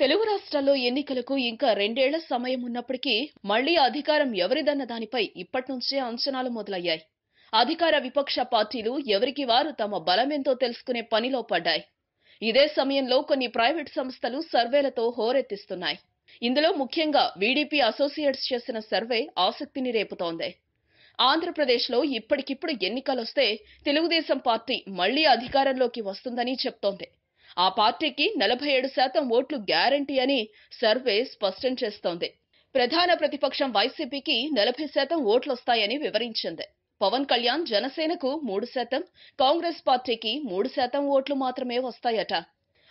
తెలుగు రాష్ట్రాల్లో ఎన్నికలకు ఇంకా 2 ఏళ్ల సమయం ఉన్నప్పటికీ మళ్లీ అధికారం ఎవరిదన్న దానిపై ఇప్పట్నుంచే అంచనాలు మొదలయ్యాయి. అధికార విపక్ష పార్టీలు ఎవరికి వారు తమ బలమేంతో తెలుసుకునే పనిలో పడ్డాయి. ఇదే సమయంలో కొన్ని ప్రైవేట్ సంస్థలు సర్వేలతో హోరెత్తిస్తున్నాయి. ఇందులో ముఖ్యంగా వీడీపీ అసోసియేట్స్ చేసిన సర్వే ఆసక్తిని రేపుతోంది. ఆంధ్రప్రదేశ్లో ఇప్పటికిప్పుడు ఎన్నికలొస్తే తెలుగుదేశం పార్టీ మళ్లీ అధికారంలోకి వస్తుందని చెప్తోంది. ఆ పార్టీకి 47% ఓట్లు గ్యారంటీ అని సర్వే స్పష్టం చేస్తోంది. ప్రధాన ప్రతిపక్షం వైసీపీకి 40% ఓట్లొస్తాయని వివరించింది. పవన్ కళ్యాణ్ జనసేనకు 3%, కాంగ్రెస్ పార్టీకి 3% ఓట్లు మాత్రమే వస్తాయట.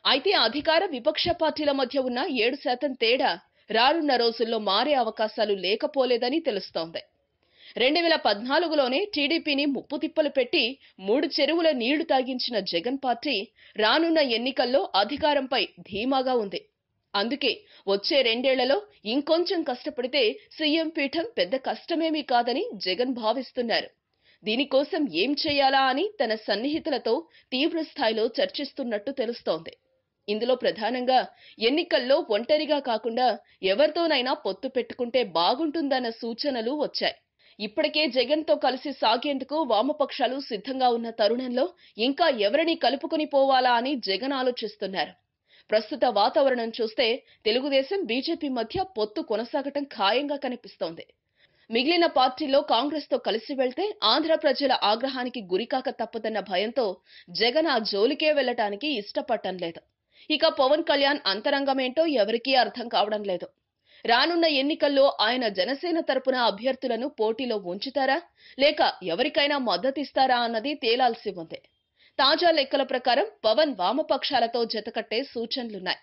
అయితే అధికార విపక్ష పార్టీల మధ్య ఉన్న 7% తేడా రానున్న రోజుల్లో మారే అవకాశాలు లేకపోలేదని తెలుస్తోంది. 2014లోనే టీడీపీని ముప్పుతిప్పలు పెట్టి 3 చెరువుల నీళ్లు తాగించిన జగన్ పార్టీ రానున్న ఎన్నికల్లో అధికారంపై ధీమాగా ఉంది. అందుకే వచ్చే 2 ఏళ్లలో ఇంకొంచెం కష్టపడితే సీఎం పీఠం పెద్ద కష్టమేమీ కాదని జగన్ భావిస్తున్నారు. దీనికోసం ఏం చేయాలా అని తన సన్నిహితులతో తీవ్ర స్థాయిలో చర్చిస్తున్నట్టు తెలుస్తోంది. ఇందులో ప్రధానంగా ఎన్నికల్లో ఒంటరిగా కాకుండా ఎవరితోనైనా పొత్తు పెట్టుకుంటే బాగుంటుందన్న సూచనలు వచ్చాయి. ఇప్పటికే జగన్ తో కలిసి సాగేందుకు వామపక్షాలు సిద్ధంగా ఉన్న తరుణంలో ఇంకా ఎవరిని కలుపుకొని పోవాలా అని జగన్ ఆలోచిస్తున్నారు. ప్రస్తుత వాతావరణం చూస్తే తెలుగుదేశం బీజేపీ మధ్య పొత్తు కొనసాగటం ఖాయంగా కనిపిస్తోంది. మిగిలిన పార్టీల్లో కాంగ్రెస్ తో కలిసి వెళ్తే ఆంధ్ర ప్రజల ఆగ్రహానికి గురికాక తప్పదన్న భయంతో జగన్ ఆ జోలికే వెళ్లటానికి ఇష్టపడటం లేదు. ఇక పవన్ కళ్యాణ్ అంతరంగమేంటో ఎవరికీ అర్థం కావడం లేదు. రానున్న ఎన్నికల్లో ఆయన జనసేన తరపున అభ్యర్థులను పోటీలో ఉంచుతారా లేక ఎవరికైనా మద్దతిస్తారా అన్నది తేలాల్సి ఉంది. తాజా లెక్కల ప్రకారం పవన్ వామపక్షాలతో జతకట్టే సూచనలున్నాయి.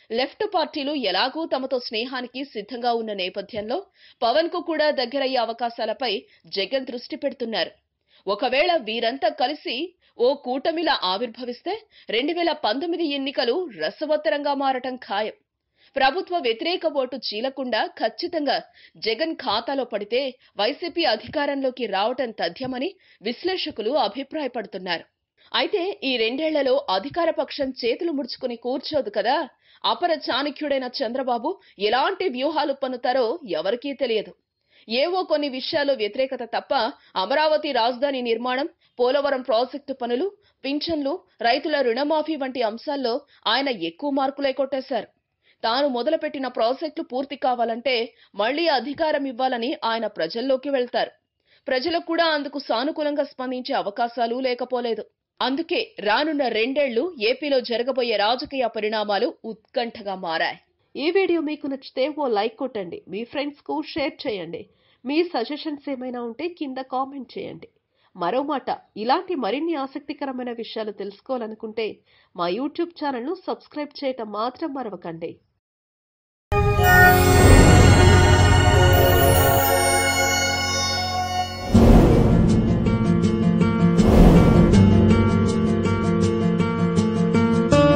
లెఫ్ట్ పార్టీలు ఎలాగూ తమతో స్నేహానికి సిద్ధంగా ఉన్న నేపథ్యంలో పవన్ కు కూడా దగ్గరయ్యే అవకాశాలపై జగన్ దృష్టి పెడుతున్నారు. ఒకవేళ వీరంతా కలిసి ఓ కూటమిలా ఆవిర్భవిస్తే 2019 ఎన్నికలు రసవత్తరంగా మారటం ఖాయం. ప్రభుత్వ వ్యతిరేక ఓటు చీలకుండా ఖచ్చితంగా జగన్ ఖాతాలో పడితే వైసీపీ అధికారంలోకి రావటం తథ్యమని విశ్లేషకులు అభిప్రాయపడుతున్నారు. అయితే ఈ 2 ఏళ్లలో అధికార పక్షం చేతులు ముడుచుకుని కూర్చోదు కదా. అపర చాణక్యుడైన చంద్రబాబు ఎలాంటి వ్యూహాలు పన్నుతారో ఎవరికీ తెలియదు. ఏవో కొన్ని విషయాల్లో వ్యతిరేకత తప్ప అమరావతి రాజధాని నిర్మాణం, పోలవరం ప్రాజెక్టు పనులు, పింఛన్లు, రైతుల రుణమాఫీ వంటి అంశాల్లో ఆయన ఎక్కువ మార్కులే కొట్టేశారు. తాను మొదలుపెట్టిన ప్రాజెక్టులు పూర్తి కావాలంటే మళ్లీ అధికారం ఇవ్వాలని ఆయన ప్రజల్లోకి వెళ్తారు. ప్రజలకు కూడా అందుకు సానుకూలంగా స్పందించే అవకాశాలు లేకపోలేదు. అందుకే రానున్న 2 ఏళ్లు ఏపీలో జరగబోయే రాజకీయ పరిణామాలు ఉత్కంఠగా మారాయి. ఈ వీడియో మీకు నచ్చితే ఓ లైక్ కొట్టండి, మీ ఫ్రెండ్స్ కు షేర్ చేయండి. మీ సజెషన్స్ ఏమైనా ఉంటే కింద కామెంట్ చేయండి. మరో మాట, ఇలాంటి మరిన్ని ఆసక్తికరమైన విషయాలు తెలుసుకోవాలనుకుంటే మా యూట్యూబ్ ఛానల్ను సబ్స్క్రైబ్ చేయటం మాత్రం మరవకండి.